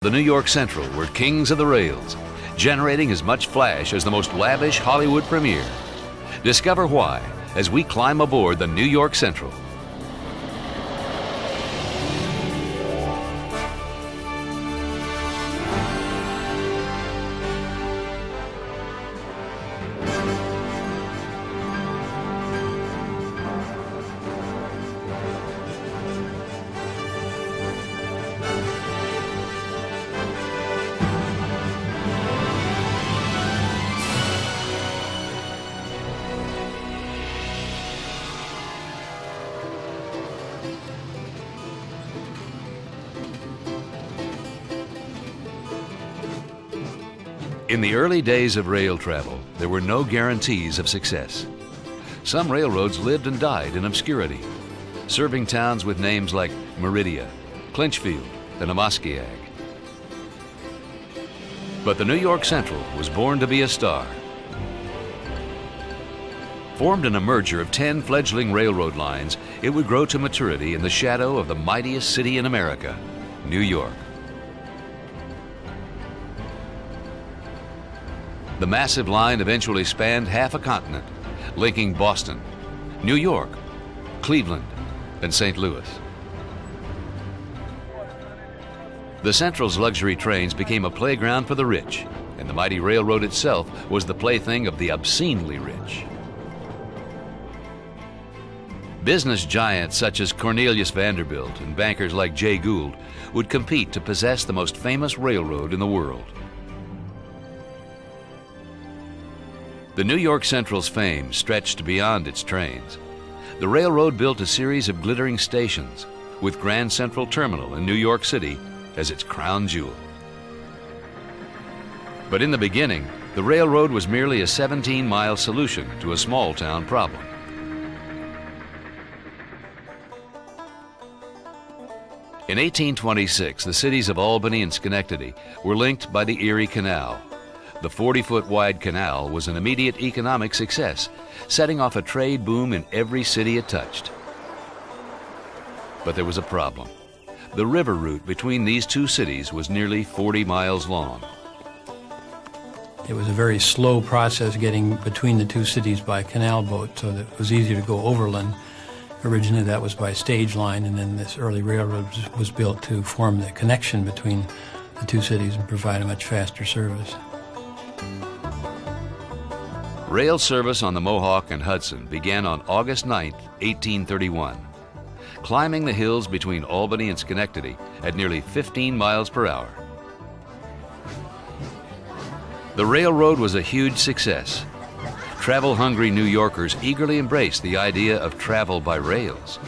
The New York Central were kings of the rails, generating as much flash as the most lavish Hollywood premiere. Discover why as we climb aboard the New York Central. In the early days of rail travel, there were no guarantees of success. Some railroads lived and died in obscurity, serving towns with names like Meridia, Clinchfield, and Amoskeag. But the New York Central was born to be a star. Formed in a merger of 10 fledgling railroad lines, it would grow to maturity in the shadow of the mightiest city in America, New York. The massive line eventually spanned half a continent, linking Boston, New York, Cleveland, and St. Louis. The Central's luxury trains became a playground for the rich, and the mighty railroad itself was the plaything of the obscenely rich. Business giants such as Cornelius Vanderbilt and bankers like Jay Gould would compete to possess the most famous railroad in the world. The New York Central's fame stretched beyond its trains. The railroad built a series of glittering stations, with Grand Central Terminal in New York City as its crown jewel. But in the beginning, the railroad was merely a 17-mile solution to a small-town problem. In 1826, the cities of Albany and Schenectady were linked by the Erie Canal. The 40-foot wide canal was an immediate economic success, setting off a trade boom in every city it touched. But there was a problem. The river route between these two cities was nearly 40 miles long. It was a very slow process getting between the two cities by canal boat, so that it was easier to go overland. Originally that was by stage line, and then this early railroad was built to form the connection between the two cities and provide a much faster service. Rail service on the Mohawk and Hudson began on August 9, 1831, climbing the hills between Albany and Schenectady at nearly 15 miles per hour. The railroad was a huge success. Travel-hungry New Yorkers eagerly embraced the idea of travel by rails.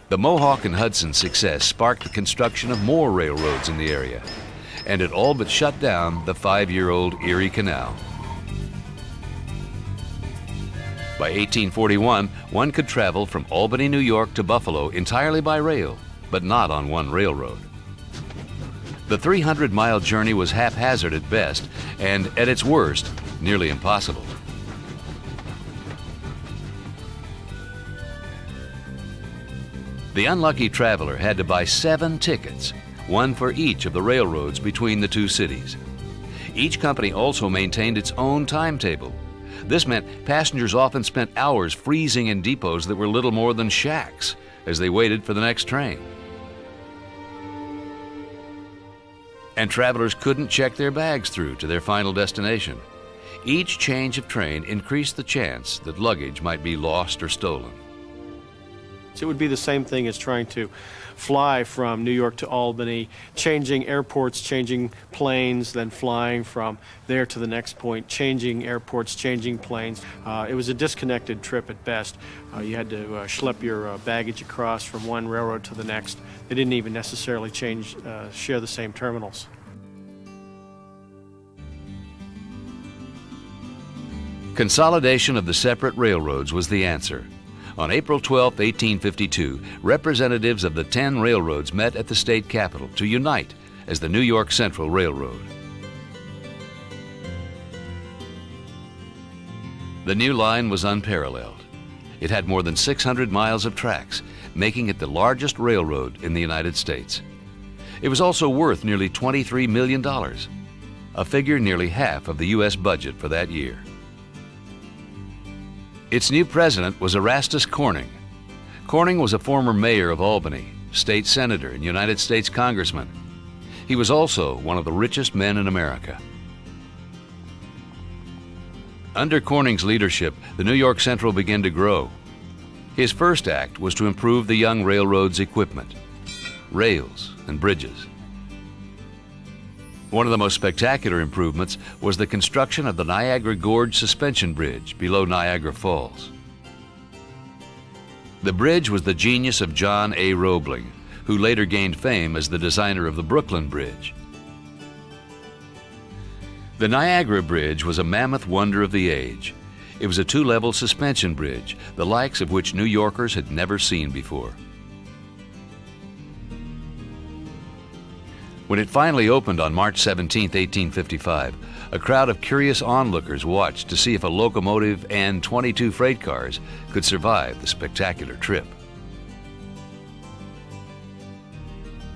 The Mohawk and Hudson success sparked the construction of more railroads in the area, and it all but shut down the 5-year-old Erie Canal. By 1841, one could travel from Albany, New York to Buffalo entirely by rail, but not on one railroad. The 300-mile journey was haphazard at best, and at its worst, nearly impossible. The unlucky traveler had to buy 7 tickets, one for each of the railroads between the two cities. Each company also maintained its own timetable. This meant passengers often spent hours freezing in depots that were little more than shacks as they waited for the next train. And travelers couldn't check their bags through to their final destination. Each change of train increased the chance that luggage might be lost or stolen. It would be the same thing as trying to fly from New York to Albany, changing airports, changing planes, then flying from there to the next point, changing airports, changing planes. It was a disconnected trip at best. You had to schlep your baggage across from one railroad to the next. They didn't even necessarily share the same terminals. Consolidation of the separate railroads was the answer. On April 12, 1852, representatives of the 10 railroads met at the state capitol to unite as the New York Central Railroad. The new line was unparalleled. It had more than 600 miles of tracks, making it the largest railroad in the United States. It was also worth nearly $23 million, a figure nearly half of the U.S. budget for that year. Its new president was Erastus Corning. Corning was a former mayor of Albany, state senator, and United States congressman. He was also one of the richest men in America. Under Corning's leadership, the New York Central began to grow. His first act was to improve the young railroad's equipment, rails and bridges. One of the most spectacular improvements was the construction of the Niagara Gorge Suspension Bridge below Niagara Falls. The bridge was the genius of John A. Roebling, who later gained fame as the designer of the Brooklyn Bridge. The Niagara Bridge was a mammoth wonder of the age. It was a two-level suspension bridge, the likes of which New Yorkers had never seen before. When it finally opened on March 17, 1855, a crowd of curious onlookers watched to see if a locomotive and 22 freight cars could survive the spectacular trip.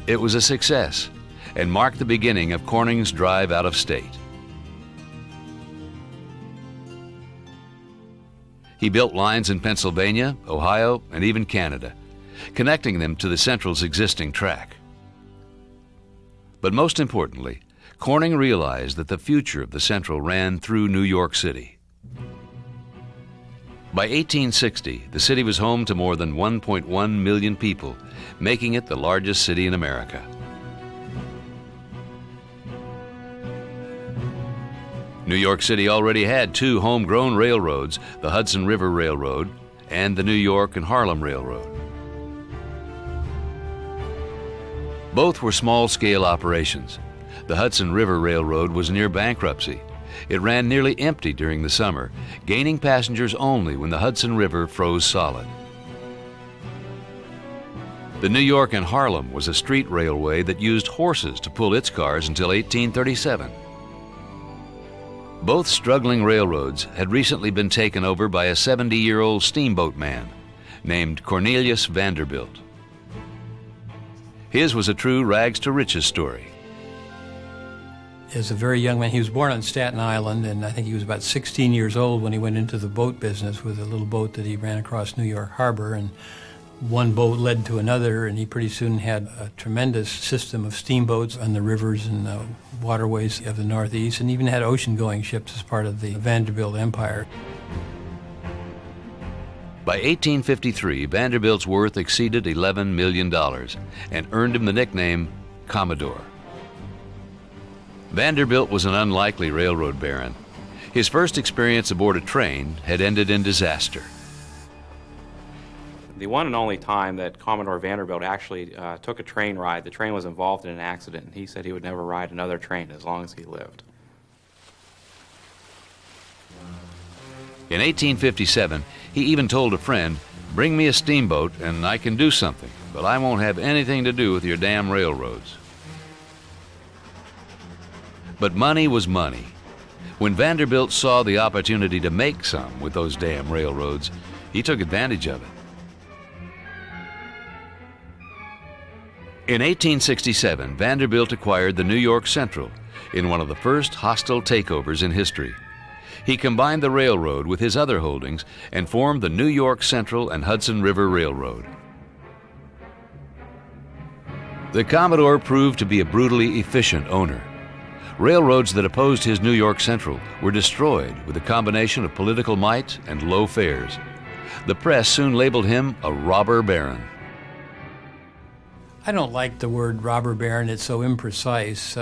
It was a success and marked the beginning of Corning's drive out of state. He built lines in Pennsylvania, Ohio, and even Canada, connecting them to the Central's existing track. But most importantly, Corning realized that the future of the Central ran through New York City. By 1860, the city was home to more than 1.1 million people, making it the largest city in America. New York City already had two homegrown railroads, the Hudson River Railroad and the New York and Harlem Railroad. Both were small-scale operations. The Hudson River Railroad was near bankruptcy. It ran nearly empty during the summer, gaining passengers only when the Hudson River froze solid. The New York and Harlem was a street railway that used horses to pull its cars until 1837. Both struggling railroads had recently been taken over by a 70-year-old steamboat man named Cornelius Vanderbilt. His was a true rags-to-riches story. As a very young man, he was born on Staten Island, and I think he was about 16 years old when he went into the boat business with a little boat that he ran across New York Harbor, and one boat led to another, and he pretty soon had a tremendous system of steamboats on the rivers and the waterways of the Northeast, and even had ocean-going ships as part of the Vanderbilt empire. By 1853, Vanderbilt's worth exceeded $11 million and earned him the nickname Commodore. Vanderbilt was an unlikely railroad baron. His first experience aboard a train had ended in disaster. The one and only time that Commodore Vanderbilt actually took a train ride, the train was involved in an accident, and he said he would never ride another train as long as he lived. In 1857, he even told a friend, "Bring me a steamboat and I can do something, but I won't have anything to do with your damn railroads." But money was money. When Vanderbilt saw the opportunity to make some with those damn railroads, he took advantage of it. In 1867, Vanderbilt acquired the New York Central in one of the first hostile takeovers in history. He combined the railroad with his other holdings and formed the New York Central and Hudson River Railroad. The Commodore proved to be a brutally efficient owner. Railroads that opposed his New York Central were destroyed with a combination of political might and low fares. The press soon labeled him a robber baron. I don't like the word robber baron. It's so imprecise.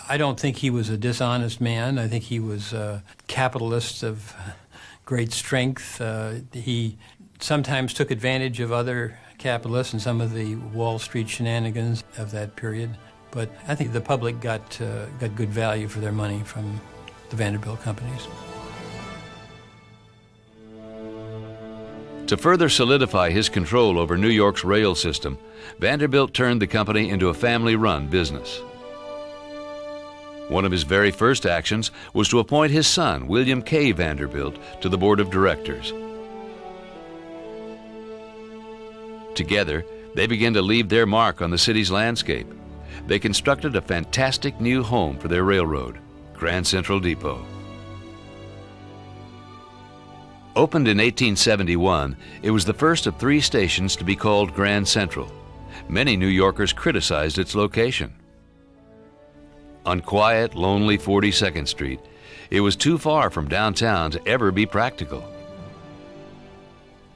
I don't think he was a dishonest man. I think he was a capitalist of great strength. He sometimes took advantage of other capitalists and some of the Wall Street shenanigans of that period. But I think the public got good value for their money from the Vanderbilt companies. To further solidify his control over New York's rail system, Vanderbilt turned the company into a family-run business. One of his very first actions was to appoint his son, William K. Vanderbilt, to the board of directors. Together, they began to leave their mark on the city's landscape. They constructed a fantastic new home for their railroad, Grand Central Depot. Opened in 1871, it was the first of 3 stations to be called Grand Central. Many New Yorkers criticized its location. On quiet, lonely 42nd Street, it was too far from downtown to ever be practical.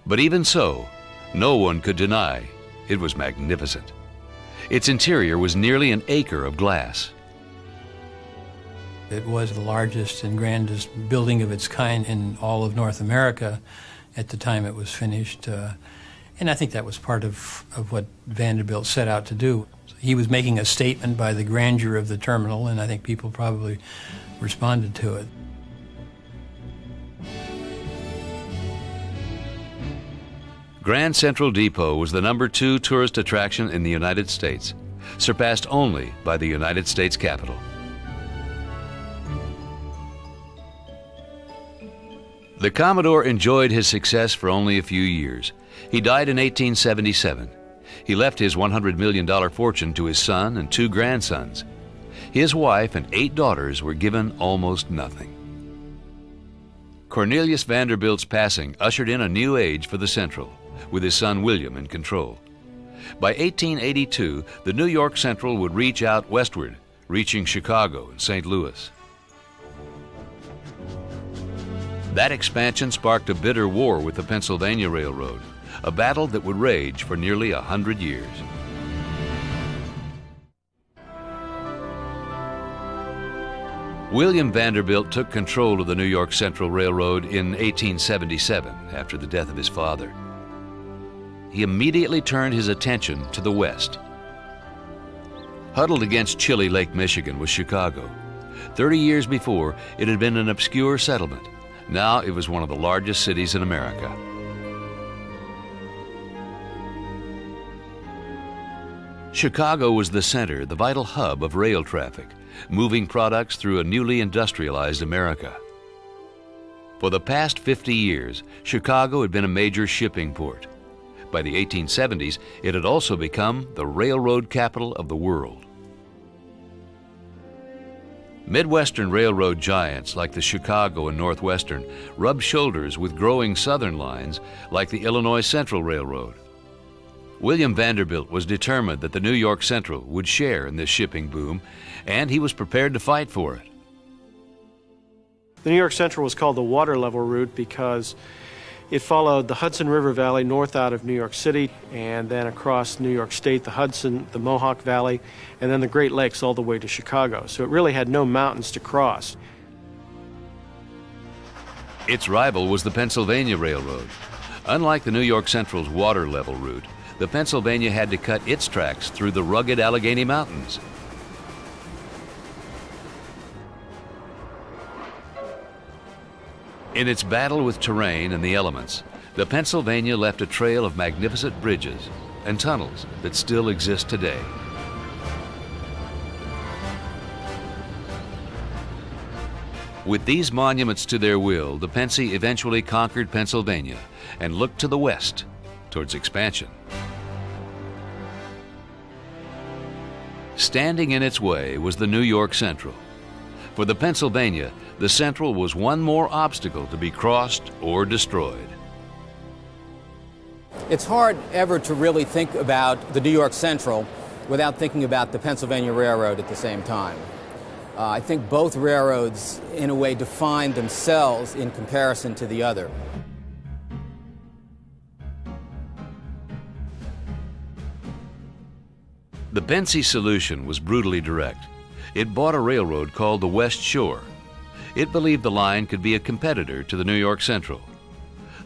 But even so, no one could deny it was magnificent. Its interior was nearly an acre of glass. It was the largest and grandest building of its kind in all of North America at the time it was finished. And I think that was part of what Vanderbilt set out to do. He was making a statement by the grandeur of the terminal, and I think people probably responded to it. Grand Central Depot was the #2 tourist attraction in the United States, surpassed only by the United States Capitol. The Commodore enjoyed his success for only a few years. He died in 1877. He left his $100 million fortune to his son and 2 grandsons. His wife and 8 daughters were given almost nothing. Cornelius Vanderbilt's passing ushered in a new age for the Central, with his son William in control. By 1882, the New York Central would reach out westward, reaching Chicago and St. Louis. That expansion sparked a bitter war with the Pennsylvania Railroad, a battle that would rage for nearly 100 years. William Vanderbilt took control of the New York Central Railroad in 1877 after the death of his father. He immediately turned his attention to the west. Huddled against chilly Lake Michigan was Chicago. 30 years before, it had been an obscure settlement. Now it was one of the largest cities in America. Chicago was the center, the vital hub of rail traffic, moving products through a newly industrialized America. For the past 50 years, Chicago had been a major shipping port. By the 1870s, it had also become the railroad capital of the world. Midwestern railroad giants like the Chicago and Northwestern rubbed shoulders with growing southern lines like the Illinois Central Railroad. William Vanderbilt was determined that the New York Central would share in this shipping boom, and he was prepared to fight for it. The New York Central was called the water level route because it followed the Hudson River Valley north out of New York City, and then across New York State, the Hudson, the Mohawk Valley, and then the Great Lakes all the way to Chicago. So it really had no mountains to cross. Its rival was the Pennsylvania Railroad. Unlike the New York Central's water level route, the Pennsylvania had to cut its tracks through the rugged Allegheny Mountains. In its battle with terrain and the elements, the Pennsylvania left a trail of magnificent bridges and tunnels that still exist today. With these monuments to their will, the Pennsy eventually conquered Pennsylvania and looked to the west towards expansion. Standing in its way was the New York Central. For the Pennsylvania, the Central was one more obstacle to be crossed or destroyed. It's hard ever to really think about the New York Central without thinking about the Pennsylvania Railroad at the same time. I think both railroads, in a way, define themselves in comparison to the other. The Pennsy solution was brutally direct. It bought a railroad called the West Shore. It believed the line could be a competitor to the New York Central.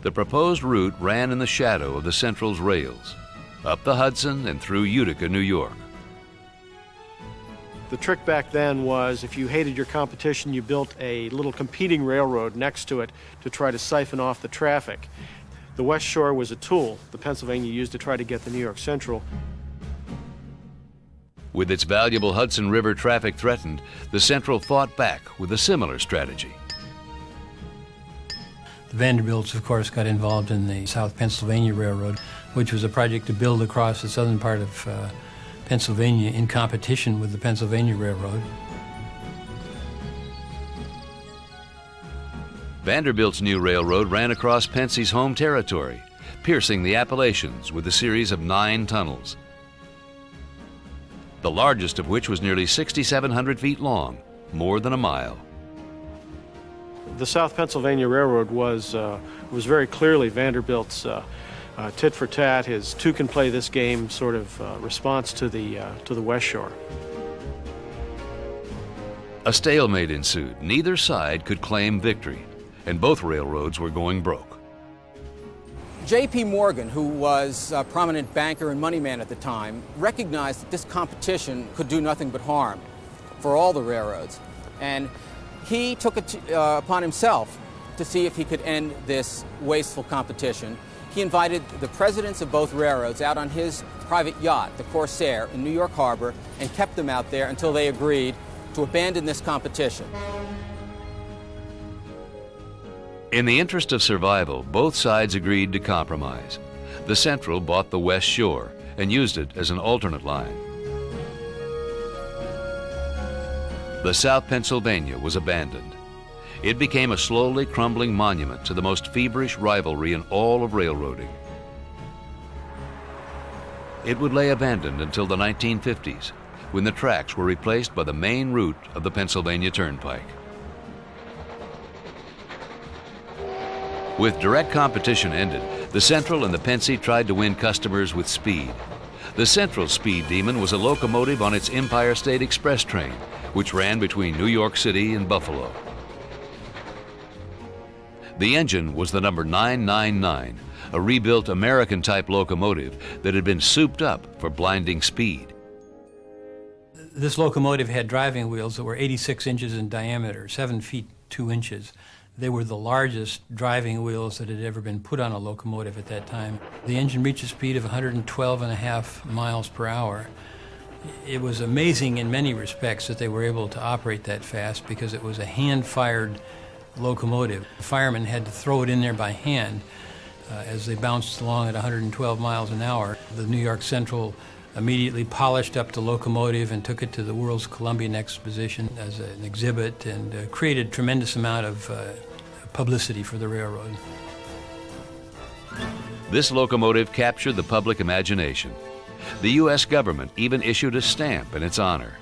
The proposed route ran in the shadow of the Central's rails, up the Hudson and through Utica, New York. The trick back then was if you hated your competition, you built a little competing railroad next to it to try to siphon off the traffic. The West Shore was a tool the Pennsylvania used to try to get the New York Central. With its valuable Hudson River traffic threatened, the Central fought back with a similar strategy. The Vanderbilts, of course, got involved in the South Pennsylvania Railroad. which was a project to build across the southern part of Pennsylvania in competition with the Pennsylvania Railroad. Vanderbilt's new railroad ran across Pensie's home territory, piercing the Appalachians with a series of 9 tunnels, the largest of which was nearly 6,700 feet long, more than a mile. The South Pennsylvania Railroad was very clearly Vanderbilt's tit for tat, his two can play this game sort of response to the West Shore. A stalemate ensued. Neither side could claim victory, and both railroads were going broke. J.P. Morgan, who was a prominent banker and money man at the time, recognized that this competition could do nothing but harm for all the railroads. And he took it upon himself to see if he could end this wasteful competition. He invited the presidents of both railroads out on his private yacht, the Corsair, in New York Harbor, and kept them out there until they agreed to abandon this competition. In the interest of survival, both sides agreed to compromise. The Central bought the West Shore and used it as an alternate line. The South Pennsylvania was abandoned. It became a slowly crumbling monument to the most feverish rivalry in all of railroading. It would lay abandoned until the 1950s, when the tracks were replaced by the main route of the Pennsylvania Turnpike. With direct competition ended, the Central and the Pennsy tried to win customers with speed. The Central speed demon was a locomotive on its Empire State Express train, which ran between New York City and Buffalo. The engine was the number 999, a rebuilt American-type locomotive that had been souped up for blinding speed. This locomotive had driving wheels that were 86 inches in diameter, 7 feet 2 inches. They were the largest driving wheels that had ever been put on a locomotive at that time. The engine reached a speed of 112.5 miles per hour. It was amazing in many respects that they were able to operate that fast because it was a hand-fired locomotive. The firemen had to throw it in there by hand as they bounced along at 112 miles an hour. The New York Central immediately polished up the locomotive and took it to the World's Columbian Exposition as an exhibit and created a tremendous amount of publicity for the railroad. This locomotive captured the public imagination. The U.S. government even issued a stamp in its honor.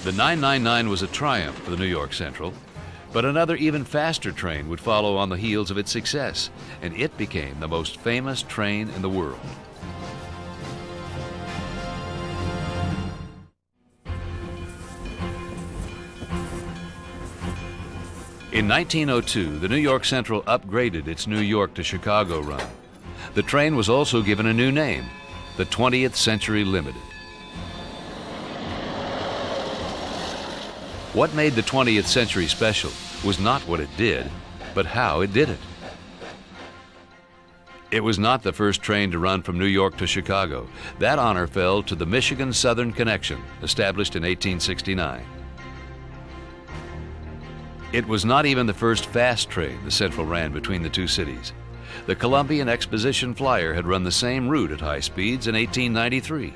The 999 was a triumph for the New York Central, but another even faster train would follow on the heels of its success, and it became the most famous train in the world. In 1902, the New York Central upgraded its New York to Chicago run. The train was also given a new name, the 20th Century Limited. What made the 20th Century special was not what it did, but how it did it. It was not the first train to run from New York to Chicago. That honor fell to the Michigan Southern Connection, established in 1869. It was not even the first fast train the Central ran between the two cities. The Columbian Exposition Flyer had run the same route at high speeds in 1893.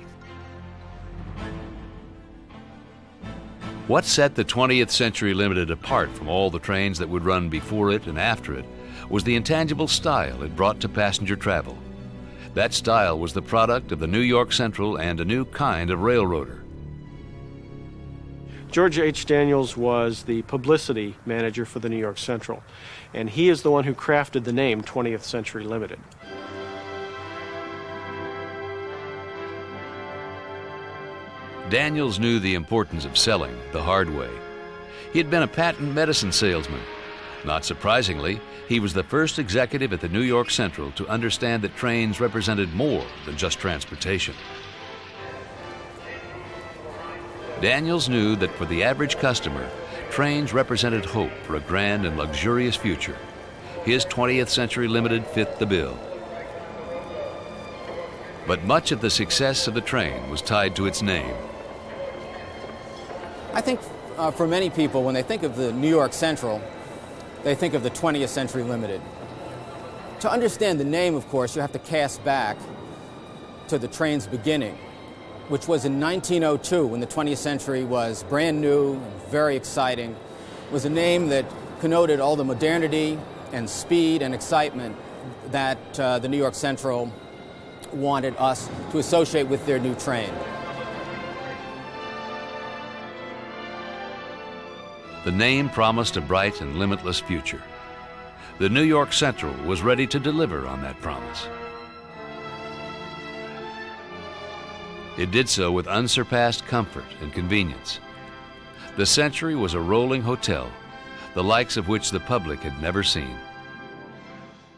What set the 20th Century Limited apart from all the trains that would run before it and after it was the intangible style it brought to passenger travel. That style was the product of the New York Central and a new kind of railroader. George H. Daniels was the publicity manager for the New York Central, and he is the one who crafted the name 20th Century Limited. Daniels knew the importance of selling the hard way. He had been a patent medicine salesman. Not surprisingly, he was the first executive at the New York Central to understand that trains represented more than just transportation. Daniels knew that for the average customer, trains represented hope for a grand and luxurious future. His 20th Century Limited fit the bill. But much of the success of the train was tied to its name. I think for many people, when they think of the New York Central, they think of the 20th Century Limited. To understand the name, of course, you have to cast back to the train's beginning, which was in 1902, when the 20th century was brand new and very exciting. It was a name that connoted all the modernity and speed and excitement that the New York Central wanted us to associate with their new train. The name promised a bright and limitless future. The New York Central was ready to deliver on that promise. It did so with unsurpassed comfort and convenience. The Century was a rolling hotel, the likes of which the public had never seen.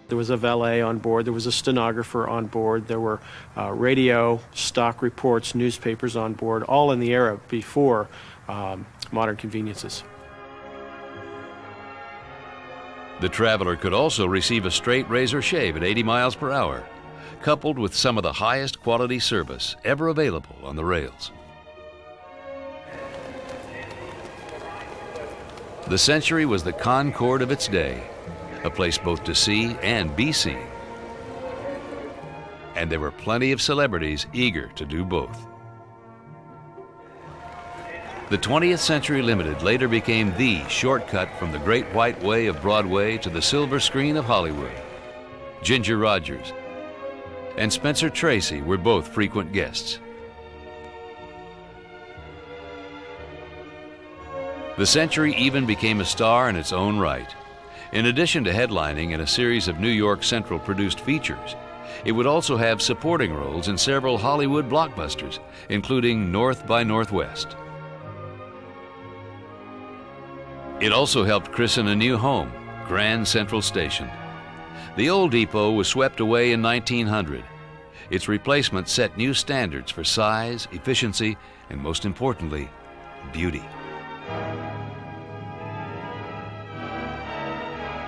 There was a valet on board, there was a stenographer on board, there were radio, stock reports, newspapers on board, all in the era before modern conveniences. The traveler could also receive a straight razor shave at 80 miles per hour, coupled with some of the highest quality service ever available on the rails. The Century was the Concorde of its day, a place both to see and be seen. And there were plenty of celebrities eager to do both. The 20th Century Limited later became the shortcut from the Great White Way of Broadway to the silver screen of Hollywood. Ginger Rogers and Spencer Tracy were both frequent guests. The Century even became a star in its own right. In addition to headlining in a series of New York Central produced features, it would also have supporting roles in several Hollywood blockbusters, including North by Northwest. It also helped christen a new home, Grand Central Station. The old depot was swept away in 1900. Its replacement set new standards for size, efficiency, and most importantly, beauty.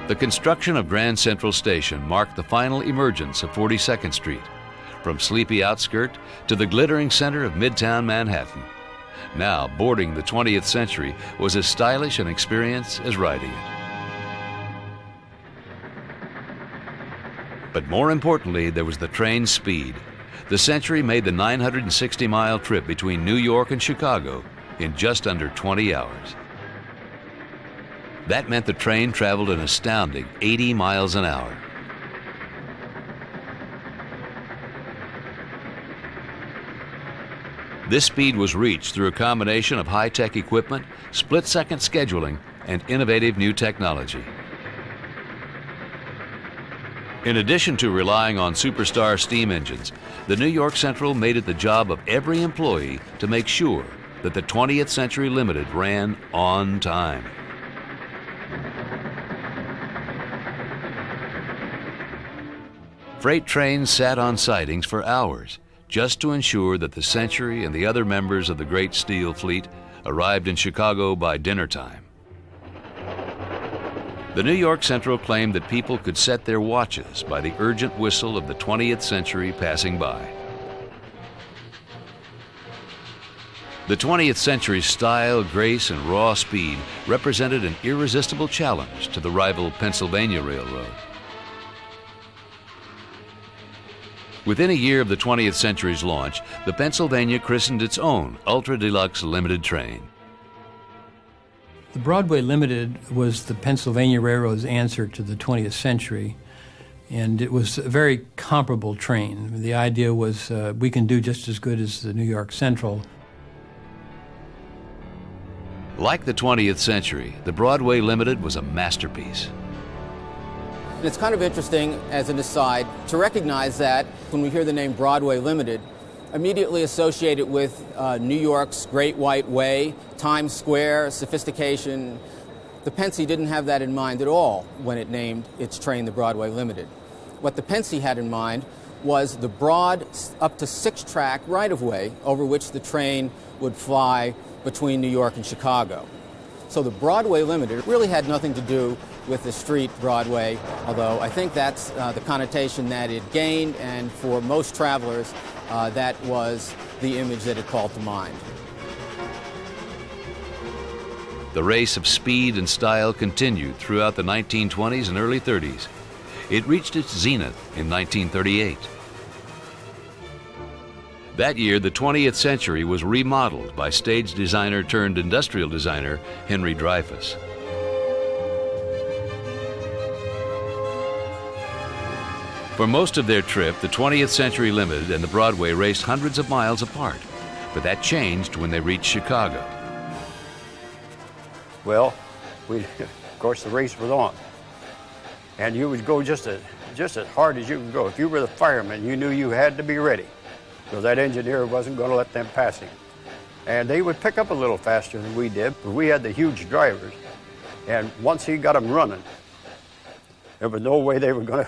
The construction of Grand Central Station marked the final emergence of 42nd Street, from sleepy outskirt to the glittering center of Midtown Manhattan. Now, boarding the 20th Century was as stylish an experience as riding it. But more importantly, there was the train's speed. The Century made the 960-mile trip between New York and Chicago in just under 20 hours. That meant the train traveled an astounding 80 miles an hour. This speed was reached through a combination of high-tech equipment, split-second scheduling, and innovative new technology. In addition to relying on superstar steam engines, the New York Central made it the job of every employee to make sure that the 20th Century Limited ran on time. Freight trains sat on sidings for hours, just to ensure that the Century and the other members of the Great Steel Fleet arrived in Chicago by dinner time. The New York Central claimed that people could set their watches by the urgent whistle of the 20th Century passing by. The 20th Century's style, grace, and raw speed represented an irresistible challenge to the rival Pennsylvania Railroad. Within a year of the 20th Century's launch, the Pennsylvania christened its own Ultra Deluxe Limited train. The Broadway Limited was the Pennsylvania Railroad's answer to the 20th Century, and it was a very comparable train. The idea was we can do just as good as the New York Central. Like the 20th Century, the Broadway Limited was a masterpiece. And it's kind of interesting, as an aside, to recognize that when we hear the name Broadway Limited, immediately associated with New York's Great White Way, Times Square, sophistication. The Pennsy didn't have that in mind at all when it named its train the Broadway Limited. What the Pennsy had in mind was the broad, up to 6-track right-of-way over which the train would fly between New York and Chicago. So the Broadway Limited really had nothing to do with the street Broadway, although I think that's the connotation that it gained, and for most travelers, that was the image that it called to mind. The race of speed and style continued throughout the 1920s and early 30s. It reached its zenith in 1938. That year, the 20th Century was remodeled by stage designer turned industrial designer Henry Dreyfuss. For most of their trip, the 20th Century Limited and the Broadway raced hundreds of miles apart, but that changed when they reached Chicago. Well, of course, the race was on, and you would go just as hard as you could go. If you were the fireman, you knew you had to be ready, because that engineer wasn't going to let them pass him. And they would pick up a little faster than we did, but we had the huge drivers, and once he got them running, there was no way they were going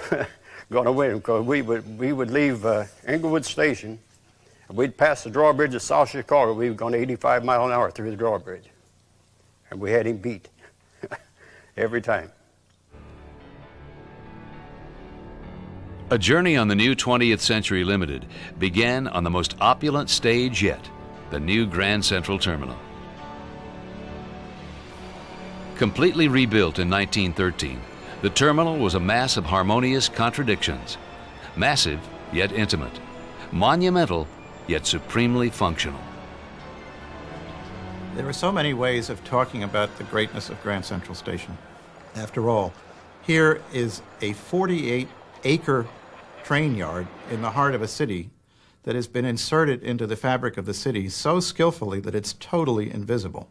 to win, because we would leave Englewood Station, and we'd pass the drawbridge of South Chicago. We were going 85 miles an hour through the drawbridge, and we had him beat every time. A journey on the new 20th Century Limited began on the most opulent stage yet, the new Grand Central Terminal. Completely rebuilt in 1913, the terminal was a mass of harmonious contradictions. Massive, yet intimate. Monumental, yet supremely functional. There are so many ways of talking about the greatness of Grand Central Station. After all, here is a 48-acre train yard in the heart of a city that has been inserted into the fabric of the city so skillfully that it's totally invisible.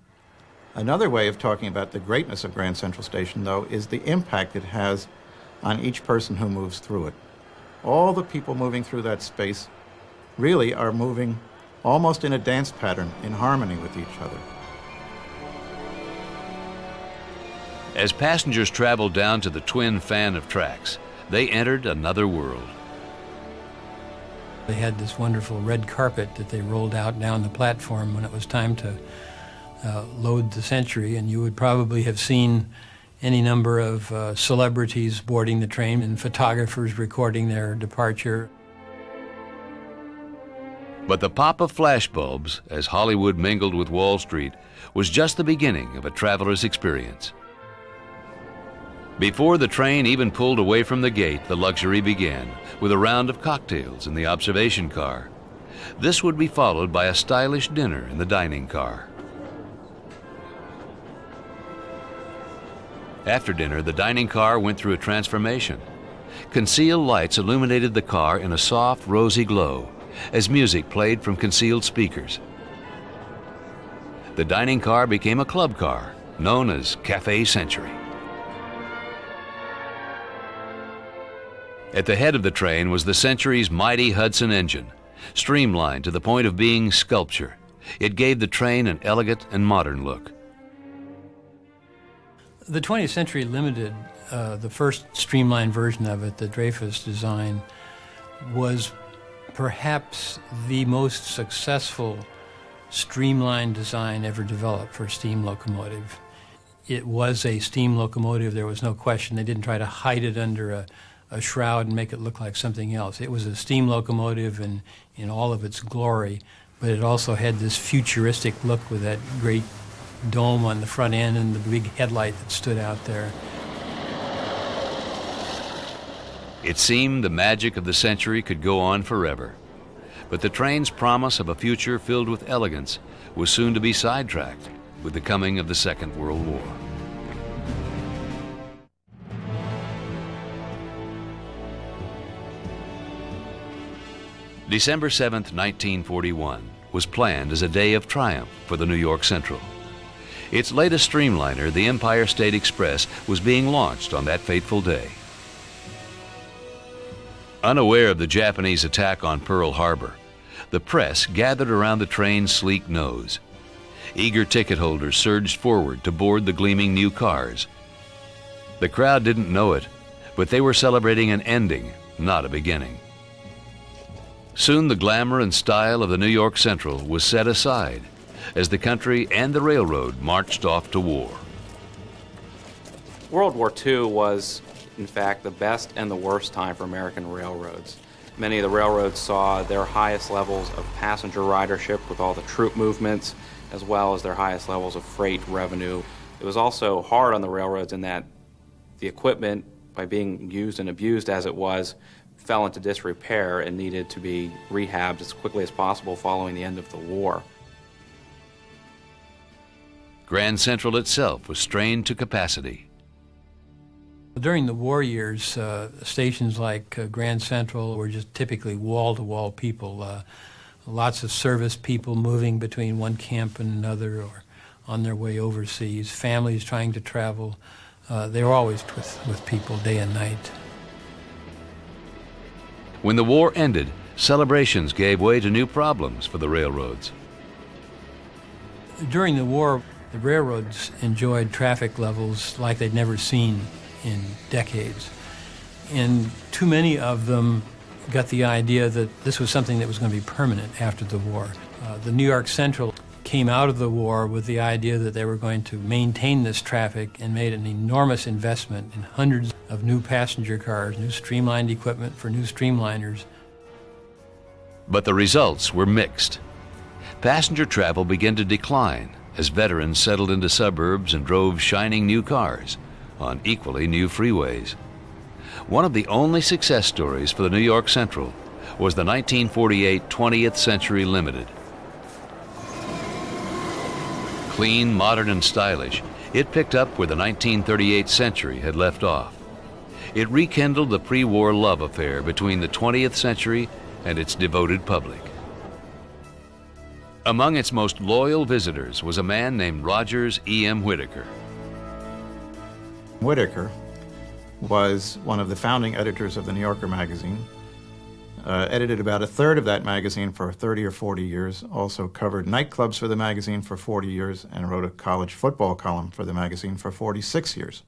Another way of talking about the greatness of Grand Central Station, though, is the impact it has on each person who moves through it. All the people moving through that space really are moving almost in a dance pattern, in harmony with each other. As passengers traveled down to the twin fan of tracks, they entered another world. They had this wonderful red carpet that they rolled out down the platform when it was time to load the Century, and you would probably have seen any number of celebrities boarding the train and photographers recording their departure. But the pop of flashbulbs, as Hollywood mingled with Wall Street, was just the beginning of a traveler's experience. Before the train even pulled away from the gate, the luxury began, with a round of cocktails in the observation car. This would be followed by a stylish dinner in the dining car. After dinner, the dining car went through a transformation. Concealed lights illuminated the car in a soft, rosy glow as music played from concealed speakers. The dining car became a club car, known as Café Century. At the head of the train was the Century's mighty Hudson engine, streamlined to the point of being sculpture. It gave the train an elegant and modern look. The 20th Century Limited, the first streamlined version of it, the Dreyfuss design, was perhaps the most successful streamlined design ever developed for a steam locomotive. It was a steam locomotive, there was no question. They didn't try to hide it under a shroud and make it look like something else. It was a steam locomotive in all of its glory, but it also had this futuristic look with that great dome on the front end and the big headlight that stood out there. It seemed the magic of the Century could go on forever. But the train's promise of a future filled with elegance was soon to be sidetracked with the coming of the Second World War. December 7th, 1941 was planned as a day of triumph for the New York Central. Its latest streamliner, the Empire State Express, was being launched on that fateful day. Unaware of the Japanese attack on Pearl Harbor, the press gathered around the train's sleek nose. Eager ticket holders surged forward to board the gleaming new cars. The crowd didn't know it, but they were celebrating an ending, not a beginning. Soon the glamour and style of the New York Central was set aside as the country and the railroad marched off to war. World War II was, in fact, the best and the worst time for American railroads. Many of the railroads saw their highest levels of passenger ridership with all the troop movements, as well as their highest levels of freight revenue It was also hard on the railroads in that the equipment, by being used and abused as it was, fell into disrepair and needed to be rehabbed as quickly as possible following the end of the war. Grand Central itself was strained to capacity. During the war years, stations like Grand Central were just typically wall-to-wall people. Lots of service people moving between one camp and another or on their way overseas, families trying to travel. They were always with people day and night. When the war ended, celebrations gave way to new problems for the railroads. During the war, the railroads enjoyed traffic levels like they'd never seen in decades. And too many of them got the idea that this was something that was going to be permanent after the war. The New York Central came out of the war with the idea that they were going to maintain this traffic and made an enormous investment in hundreds of new passenger cars, new streamlined equipment for new streamliners. But the results were mixed. Passenger travel began to decline as veterans settled into suburbs and drove shining new cars on equally new freeways. One of the only success stories for the New York Central was the 1948 20th Century Limited. Clean, modern, and stylish, it picked up where the 1938 Century had left off. It rekindled the pre-war love affair between the 20th century and its devoted public. Among its most loyal visitors was a man named Rogers E.M. Whittaker. Whittaker was one of the founding editors of the New Yorker magazine, edited about a third of that magazine for 30 or 40 years, also covered nightclubs for the magazine for 40 years, and wrote a college football column for the magazine for 46 years.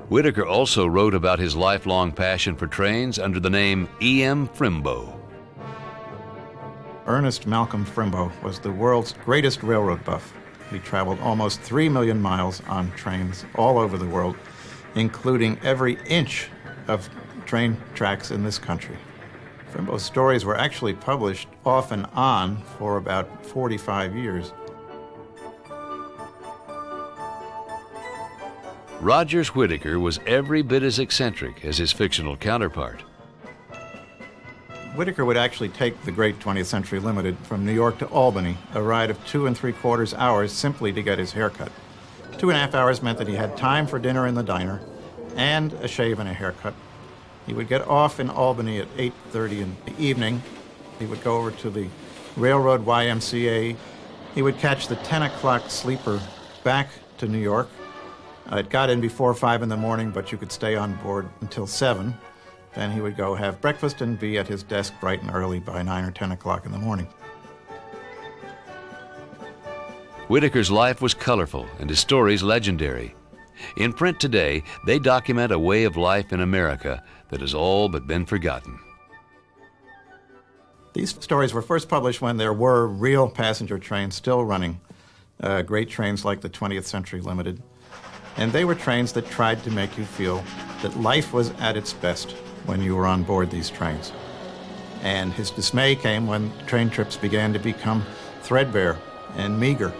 Whittaker also wrote about his lifelong passion for trains under the name E.M. Frimbo. Ernest Malcolm Frimbo was the world's greatest railroad buff. He traveled almost 3 million miles on trains all over the world, including every inch of train tracks in this country. Frimbo's stories were actually published off and on for about 45 years. Rogers Whittaker was every bit as eccentric as his fictional counterpart. Whittaker would actually take the Great 20th Century Limited from New York to Albany, a ride of 2 3/4 hours simply to get his haircut. 2.5 hours meant that he had time for dinner in the diner and a shave and a haircut. He would get off in Albany at 8:30 in the evening. He would go over to the Railroad YMCA. He would catch the 10 o'clock sleeper back to New York. It got in before 5 in the morning, but you could stay on board until 7. Then he would go have breakfast and be at his desk bright and early by 9 or 10 o'clock in the morning. Whittaker's life was colorful and his stories legendary. In print today, they document a way of life in America that has all but been forgotten. These stories were first published when there were real passenger trains still running, great trains like the 20th Century Limited. And they were trains that tried to make you feel that life was at its best when you were on board these trains. And his dismay came when train trips began to become threadbare and meager.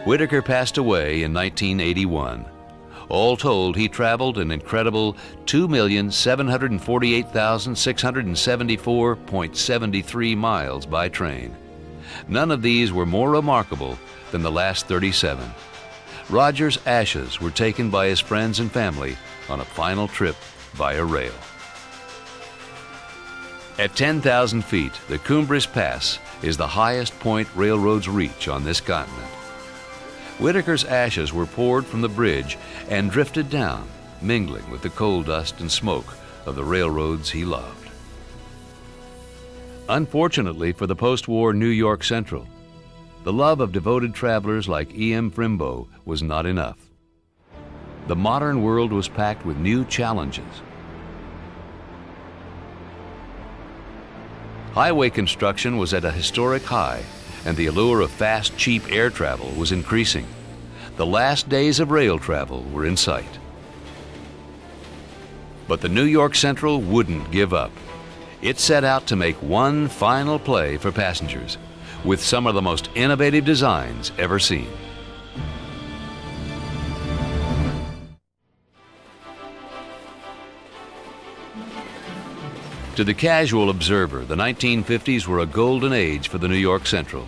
Whittaker passed away in 1981. All told, he traveled an incredible 2,748,674.73 miles by train. None of these were more remarkable than the last 37. Rogers' ashes were taken by his friends and family on a final trip via rail. At 10,000 feet, the Cumbres Pass is the highest point railroads reach on this continent. Whittaker's ashes were poured from the bridge and drifted down, mingling with the coal dust and smoke of the railroads he loved. Unfortunately for the post-war New York Central, the love of devoted travelers like E.M. Frimbo was not enough. The modern world was packed with new challenges. Highway construction was at a historic high, and the allure of fast, cheap air travel was increasing. The last days of rail travel were in sight. But the New York Central wouldn't give up. It set out to make one final play for passengers with some of the most innovative designs ever seen. To the casual observer, the 1950s were a golden age for the New York Central.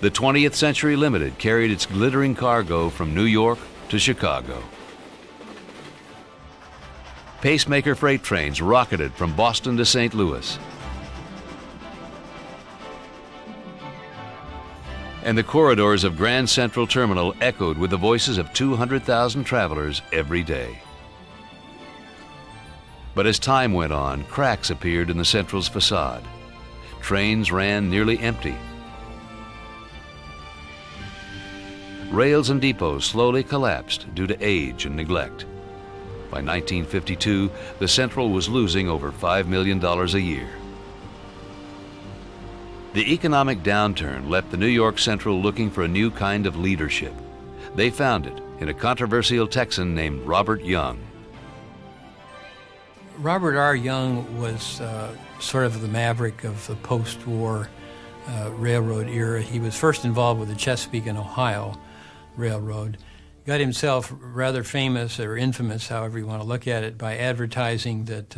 The 20th Century Limited carried its glittering cargo from New York to Chicago. Pacemaker freight trains rocketed from Boston to St. Louis. And the corridors of Grand Central Terminal echoed with the voices of 200,000 travelers every day. But as time went on, cracks appeared in the Central's facade. Trains ran nearly empty. Rails and depots slowly collapsed due to age and neglect. By 1952, the Central was losing over $5 million a year. The economic downturn left the New York Central looking for a new kind of leadership. They found it in a controversial Texan named Robert Young. Robert R. Young was sort of the maverick of the post-war railroad era. He was first involved with the Chesapeake and Ohio Railroad. Got himself rather famous, or infamous, however you want to look at it, by advertising that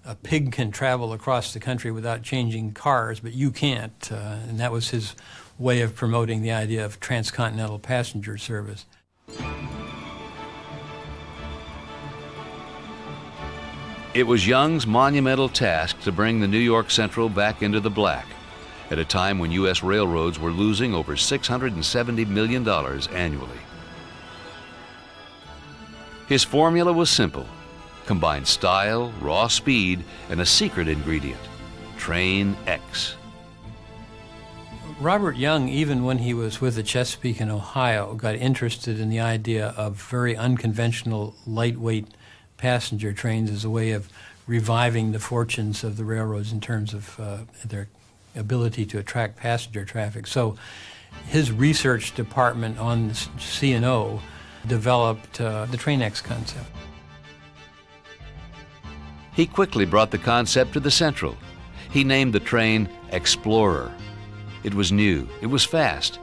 a pig can travel across the country without changing cars, but you can't. And that was his way of promoting the idea of transcontinental passenger service. It was Young's monumental task to bring the New York Central back into the black at a time when U.S. railroads were losing over $670 million annually. His formula was simple: combine style, raw speed, and a secret ingredient, Train X. Robert Young, even when he was with the Chesapeake and Ohio, got interested in the idea of very unconventional, lightweight passenger trains as a way of reviving the fortunes of the railroads in terms of their ability to attract passenger traffic. So his research department on C&O developed the Train X concept. He quickly brought the concept to the Central. He named the train Explorer. It was new, it was fast,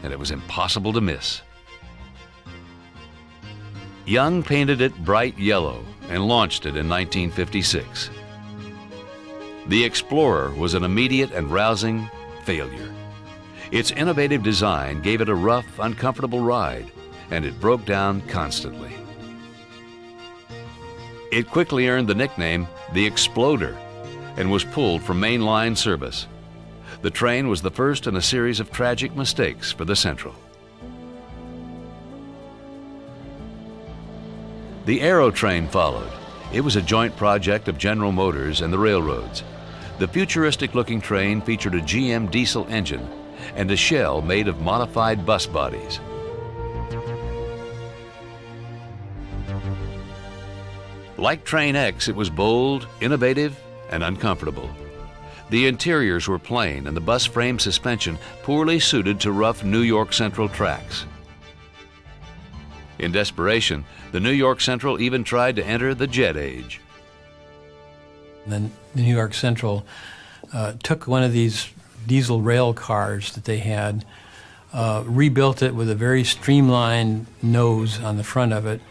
and it was impossible to miss. Young painted it bright yellow and launched it in 1956. The Explorer was an immediate and rousing failure. Its innovative design gave it a rough, uncomfortable ride, and it broke down constantly. It quickly earned the nickname the Exploder and was pulled from mainline service. The train was the first in a series of tragic mistakes for the Central. The Aerotrain followed. It was a joint project of General Motors and the railroads. The futuristic-looking train featured a GM diesel engine and a shell made of modified bus bodies. Like Train X, it was bold, innovative, and uncomfortable. The interiors were plain and the bus frame suspension poorly suited to rough New York Central tracks. In desperation, the New York Central even tried to enter the jet age. Then the New York Central took one of these diesel rail cars that they had, rebuilt it with a very streamlined nose on the front of it,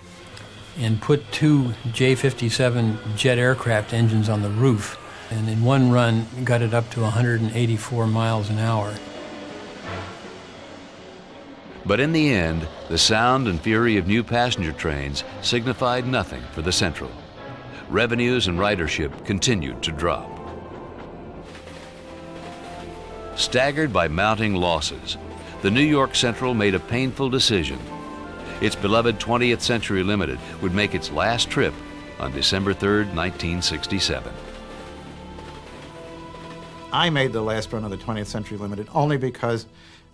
and put two J-57 jet aircraft engines on the roof, and in one run got it up to 184 miles an hour. But in the end, the sound and fury of new passenger trains signified nothing for the Central. Revenues and ridership continued to drop. Staggered by mounting losses, the New York Central made a painful decision. Its beloved 20th Century Limited would make its last trip on December 3rd, 1967. I made the last run of the 20th Century Limited only because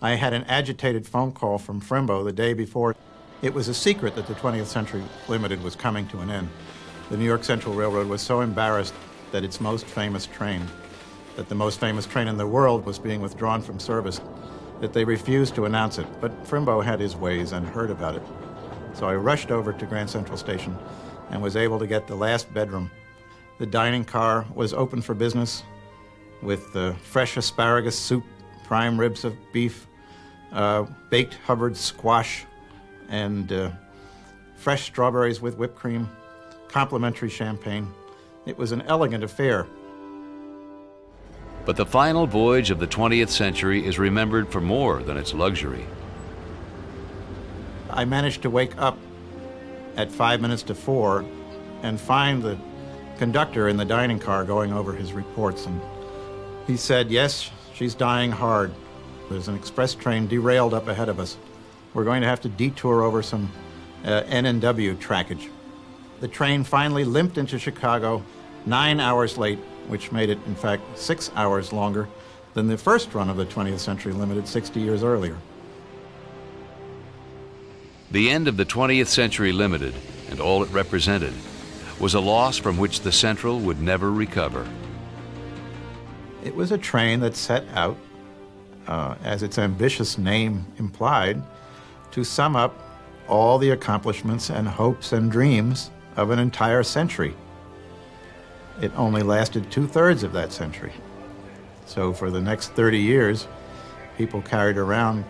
I had an agitated phone call from Frimbo the day before. It was a secret that the 20th Century Limited was coming to an end. The New York Central Railroad was so embarrassed that its most famous train, that the most famous train in the world was being withdrawn from service, that they refused to announce it. But Frimbo had his ways and heard about it. So I rushed over to Grand Central Station and was able to get the last bedroom The dining car was open for business with fresh asparagus soup, prime ribs of beef, baked Hubbard squash, and fresh strawberries with whipped cream, complimentary champagne. It was an elegant affair. But the final voyage of the 20th century is remembered for more than its luxury. I managed to wake up at 5 minutes to 4 and find the conductor in the dining car going over his reports, and he said, "Yes, she's dying hard. There's an express train derailed up ahead of us. We're going to have to detour over some N&W trackage." The train finally limped into Chicago 9 hours late, which made it, in fact, 6 hours longer than the first run of the 20th Century Limited 60 years earlier. The end of the 20th Century Limited and all it represented was a loss from which the Central would never recover. It was a train that set out, as its ambitious name implied, to sum up all the accomplishments and hopes and dreams of an entire century. It only lasted 2/3 of that century. So for the next 30 years, people carried around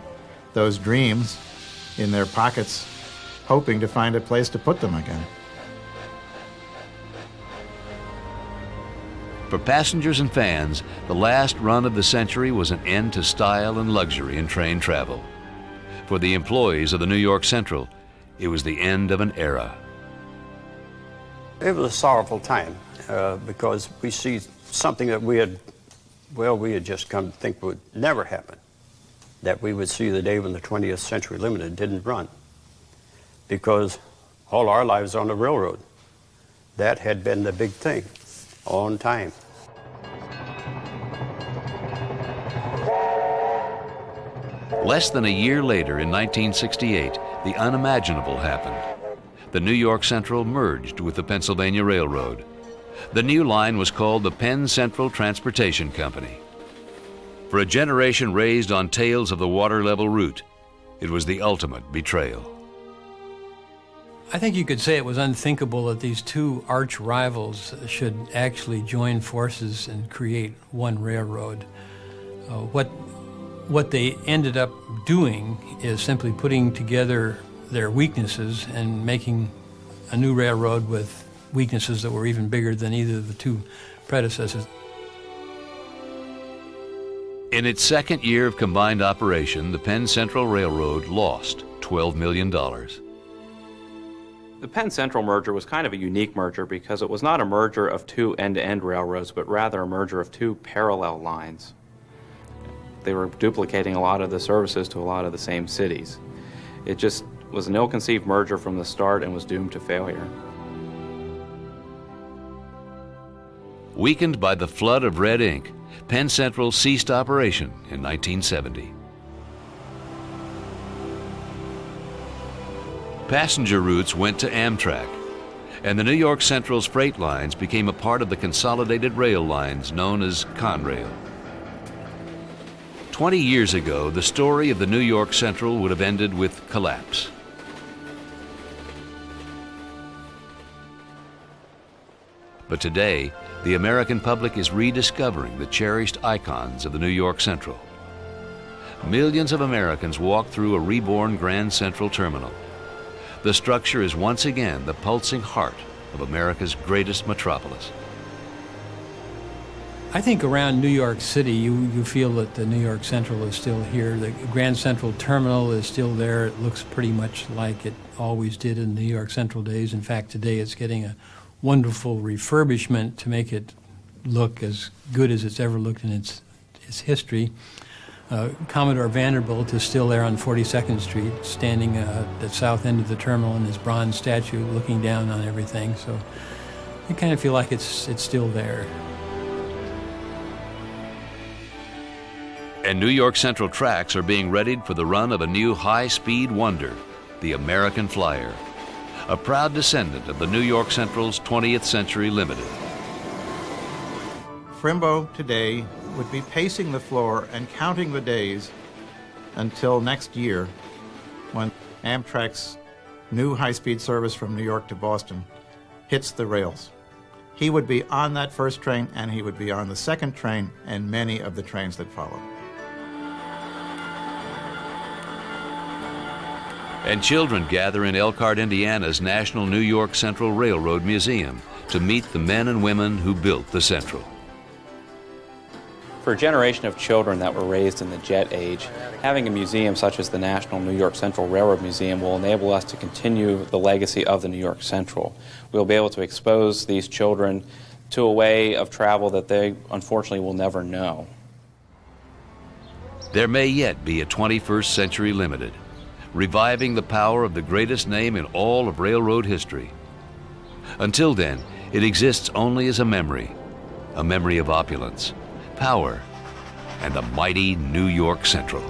those dreams in their pockets, hoping to find a place to put them again. For passengers and fans, the last run of the century was an end to style and luxury in train travel. For the employees of the New York Central, it was the end of an era. It was a sorrowful time because we see something that we had just come to think would never happen, that we would see the day when the 20th Century Limited didn't run, because all our lives on the railroad, that had been the big thing, on time. Less than a year later, in 1968, the unimaginable happened. The New York Central merged with the Pennsylvania Railroad. The new line was called the Penn Central Transportation Company. For a generation raised on tales of the water-level route, it was the ultimate betrayal. I think you could say it was unthinkable that these two arch rivals should actually join forces and create one railroad. What they ended up doing is simply putting together their weaknesses and making a new railroad with weaknesses that were even bigger than either of the two predecessors. In its second year of combined operation, the Penn Central Railroad lost $12 million. The Penn Central merger was kind of a unique merger because it was not a merger of two end-to-end railroads, but rather a merger of two parallel lines. They were duplicating a lot of the services to a lot of the same cities. It just was an ill-conceived merger from the start and was doomed to failure. Weakened by the flood of red ink, Penn Central ceased operation in 1970. Passenger routes went to Amtrak, and the New York Central's freight lines became a part of the consolidated rail lines known as Conrail. 20 years ago, the story of the New York Central would have ended with collapse. But today, the American public is rediscovering the cherished icons of the New York Central. Millions of Americans walk through a reborn Grand Central Terminal. The structure is once again the pulsing heart of America's greatest metropolis. I think around New York City, you feel that the New York Central is still here. The Grand Central Terminal is still there. It looks pretty much like it always did in the New York Central days. In fact, today it's getting a wonderful refurbishment to make it look as good as it's ever looked in its history. Commodore Vanderbilt is still there on 42nd Street, standing at the south end of the terminal in his bronze statue, looking down on everything. So you kind of feel like it's still there. And New York Central tracks are being readied for the run of a new high-speed wonder, the American Flyer, a proud descendant of the New York Central's 20th Century Limited. Frimbo today would be pacing the floor and counting the days until next year when Amtrak's new high-speed service from New York to Boston hits the rails. He would be on that first train, and he would be on the second train and many of the trains that followed. And children gather in Elkhart, Indiana's National New York Central Railroad Museum to meet the men and women who built the Central. For a generation of children that were raised in the jet age, having a museum such as the National New York Central Railroad Museum will enable us to continue the legacy of the New York Central. We'll be able to expose these children to a way of travel that they unfortunately will never know. There may yet be a 21st Century Limited, reviving the power of the greatest name in all of railroad history. Until then, it exists only as a memory of opulence, power, and the mighty New York Central.